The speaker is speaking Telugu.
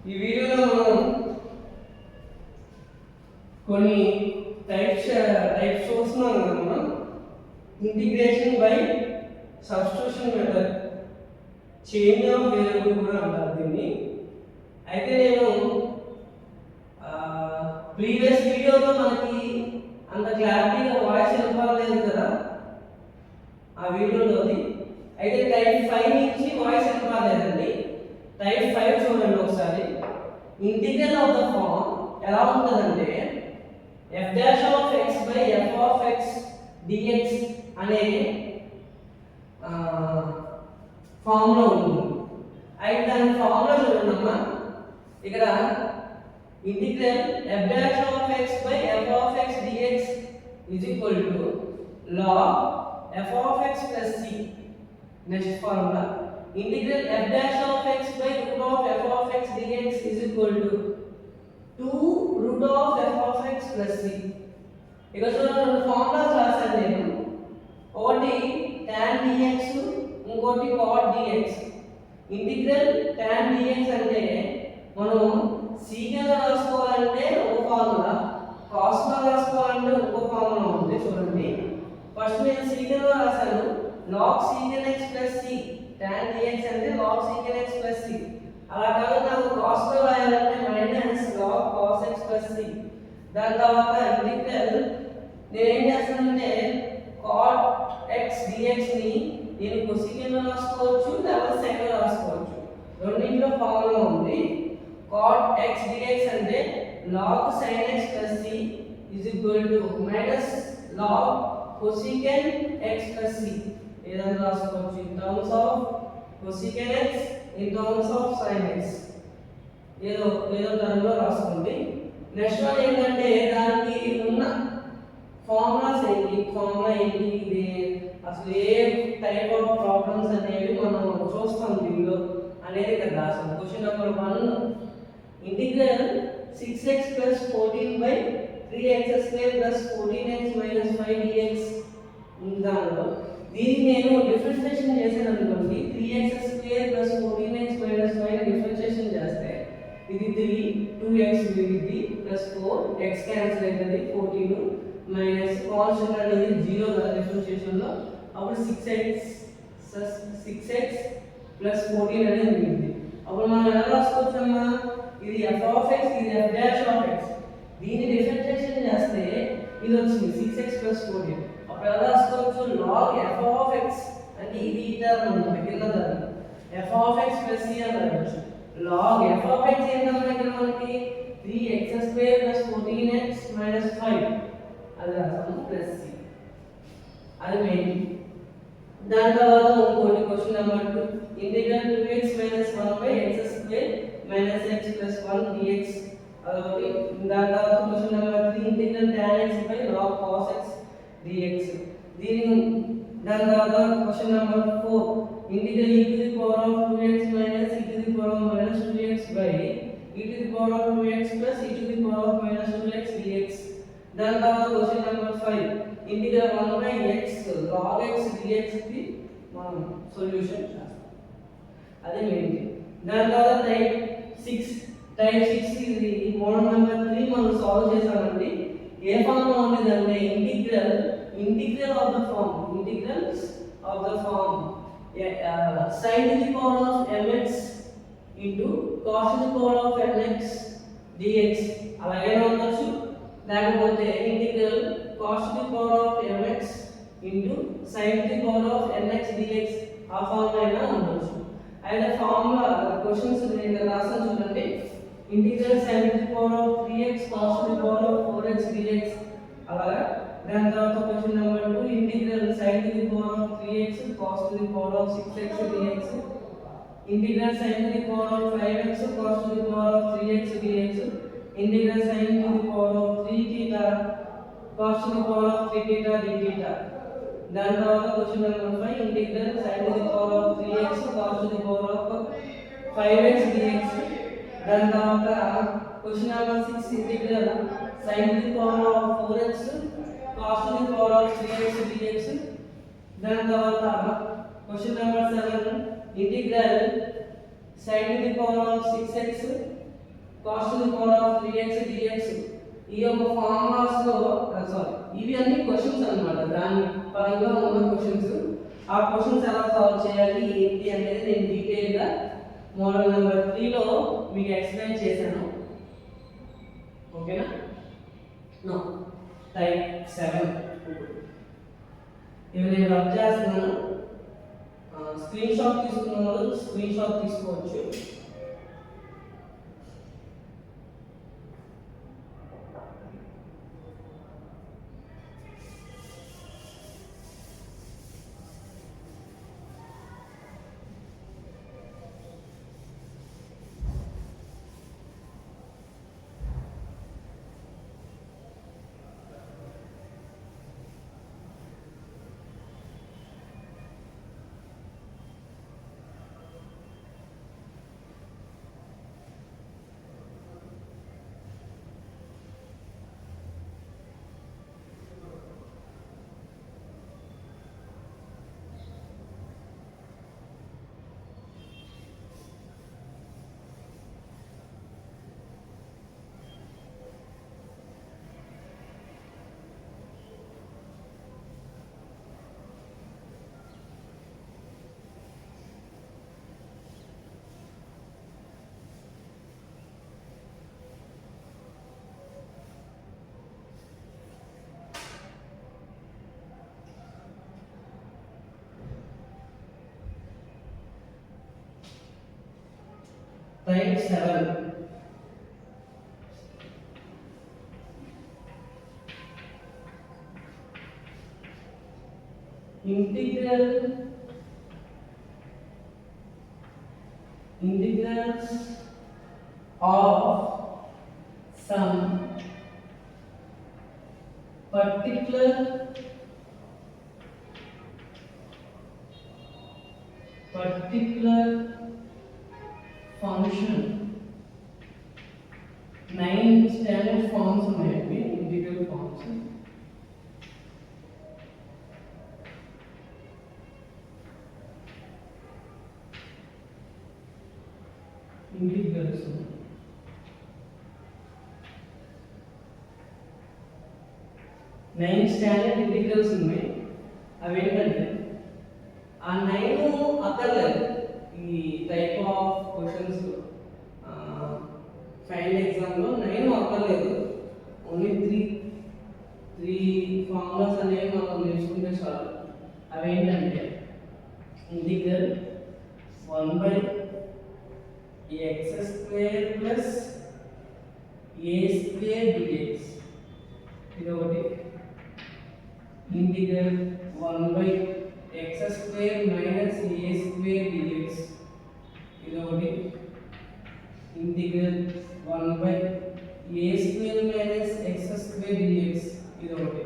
ఈ వీడియోలో మనం కొన్ని టైప్స్ చూస్తున్నాం కదా మనం. Integration by substitution method, change of variable కూడా అంటారు దీన్ని. అయితే నేను ప్రీవియస్ వీడియోలో మనకి అంత క్లారిటీగా వాయిస్ వినపడలేదు కదా ఆ వీడియోలోది. అయితే టైప్ 5 నుంచి వాయిస్ వినపడలేదండి. టైప్ 5 చూడండి ఒకసారి. ఇంటిగ్రల్ ఆఫ్ ద ఫార్మ్ ఎలా ఉంటుందంటే f dash of x by f of x dx అనే ఫార్ములా ఉంటుంది. అయితే దాని ఫార్ములా చూడండి అమ్మా. ఇక్కడ integral f dash of x by f of x dx is equal to log f of x plus c. Next formula integral f dash of x by root of f of x dx is equal to 2 root of f of x plus c. ఇక్కడ చూడండి ఫార్ములాస్ రాశాను నేను. ఒకటి tan dx, ఇంకోటి cot dx. Integral tan dx అంటే మనం c గా రాసుకోవాలంటే ఒక ఫార్ములా, cos గా రాసుకోవాలంటే ఒక ఫార్ములా ఉంది. చూడండి ఫస్ట్ నేను c గా రాశాను log secant x plus c. tan dx అంటే log secant x plus c. అలా కాదు నాకు cos గా రాయాలంటే minus log cos x plus c. దాని తర్వాత ఇంటిగ్రల్ నేను ఏం చేస్తానంటే cot x dx ని నేను cosecant లో రాసుకోవచ్చు లేదా sec లో రాసుకోవచ్చు. రెండింటిలో ఫార్ములా ఉంది. cot x dx అంటే log sin x plus c is equal to minus log cosecant x plus c. ఏదైనా రాసుకోవచ్చు in terms of cosecant x, in terms of sin x. ఏదో టర్మ్లో రాసుకోండి. నెక్స్ట్ వన్ ఏంటంటే దానికి ఉన్న ఫార్ములాస్ ఏంటి, ఫార్ములా ఏంటి, ఇది అసలు ఏ టైప్ ఆఫ్ ప్రాబ్లమ్స్ అనేవి మనం చూస్తాం దీనిలో అనేది ఇక్కడ రాసాం. Question number 1 integral 6x plus 14 by 3x square plus 14x minus 5 dx దానిలో దీన్ని నేను డిఫరెన్షియేషన్ చేశాను అనుకోండి. 3x square plus 14x minus 5 differentiation చేస్తే ఇది 3 2x మిగిలింది ప్లస్ 4 x క్యాన్సిల్ అవుతుంది 14 మైనస్ కాన్స్టెంట్ అనేది 0 కదా డిఫరెన్షియేషన్ లో. అప్పుడు 6x ప్లస్ 14 అనేది మిగిలింది. అప్పుడు మనం ఎలా రాసుకోవచ్చమ్మా, ఇది f of x, ఇది f dash of x. దీన్ని డిఫరెన్షియేషన్ చేస్తే ఇది వచ్చింది 6x plus 14. అప్పుడు ఎలా రాసుకోవచ్చు, log f of x అంటే ఇది ఈ టర్మ్ ఉంటుంది కింద term f of x plus c అని రాయొచ్చు. log f of x ఏంటంటే ఇక్కడ మనకి 3x square plus 14x minus 5 అది రాస్తాము ప్లస్ c. అది మెయిన్. దాని తర్వాత ఇంకోటి question number 2 integral 2x minus 1 by x square minus x plus 1 dx. అదొకటి. దాని తర్వాత question number 3 integral tan x by log cos x dx. దాని తర్వాత question number 4 integral e to the power of 2x minus e to the power of minus 2x by e to the power of 2x plus e to the power of minus 2x dx. దాని తర్వాత question number 5 integral 1 by x log x dx కి మనం సొల్యూషన్ చేస్తాం. అదే మెయిన్. దాని తర్వాత టైప్ 6 ఇది మోడల్ నెంబర్ 3 మనం సాల్వ్ చేసామండి. ఏ ఫామ్ లో ఉండేదంటే integral of the form sin to the power of mx into cos to the power of nx dx అలాగే ఉండొచ్చు. లేకపోతే integral cos to the power of mx into sin to the power of nx dx ఆ ఫామ్ అయినా ఉండొచ్చు. అయితే ఫార్ములా క్వశ్చన్స్ నేను రాసాను చూడండి. Integral sin to the power of 3x cos to the power of 4x dx అలాగా. దాని తర్వాత question number 2 integral sin to the power of 3x cos to the power of 6x dx. Integral sin to the power of 5x cos to the power of 3x dx. Integral sin to the power of 3 theta cos to the power of 3 theta dθ. దాని తర్వాత question number 5 integral sin to the power of 3x cos to the power of 5x dx. దాని తర్వాత question number 6 integral sin to the power of 4x cos to the power of 3x dx. దాని తర్వాత question number 7 integral sin to the power of 6x cos to the power of 3x dx ఈ యొక్క ఫార్ములాస్ లో సారీ ఇవి అన్ని క్వశ్చన్స్ అన్నమాట దాని పరంగా ఉన్న క్వశ్చన్స్ ఆ క్వశ్చన్స్ ఎలా సాల్వ్ చేయాలి ఏంటి అనేది నేను డీటెయిల్ గా మోడల్ నెంబర్ 3 లో మీకు ఎక్స్ప్లెయిన్ చేశాను ఓకేనా నో టైప్ 7 ఇవి నేను రబ్ చేస్తున్నాను స్క్రీన్ షాట్ తీసుకున్న వాళ్ళు స్క్రీన్ షాట్ తీసుకోవచ్చు Type 7 integrals of some particular function 9 standard forms ఉన్నాయండి integral forms integrals 9 standard integrals ఉన్నాయి అవి ఏంటంటే ఆ 9 అక్కర్లేదు ఈ type of questions final exam లో 9 అక్కర్లేదు ఓన్లీ 3 ఫార్ములాస్ అనేవి మనం నేర్చుకుంటే చాలు అవి ఏంటంటే integral 1/x square plus a square dx ఇది ఒకటి integral 1/x square minus a square dx ఇది ఒకటి integral 1/a square minus x square dx ఇది ఒకటి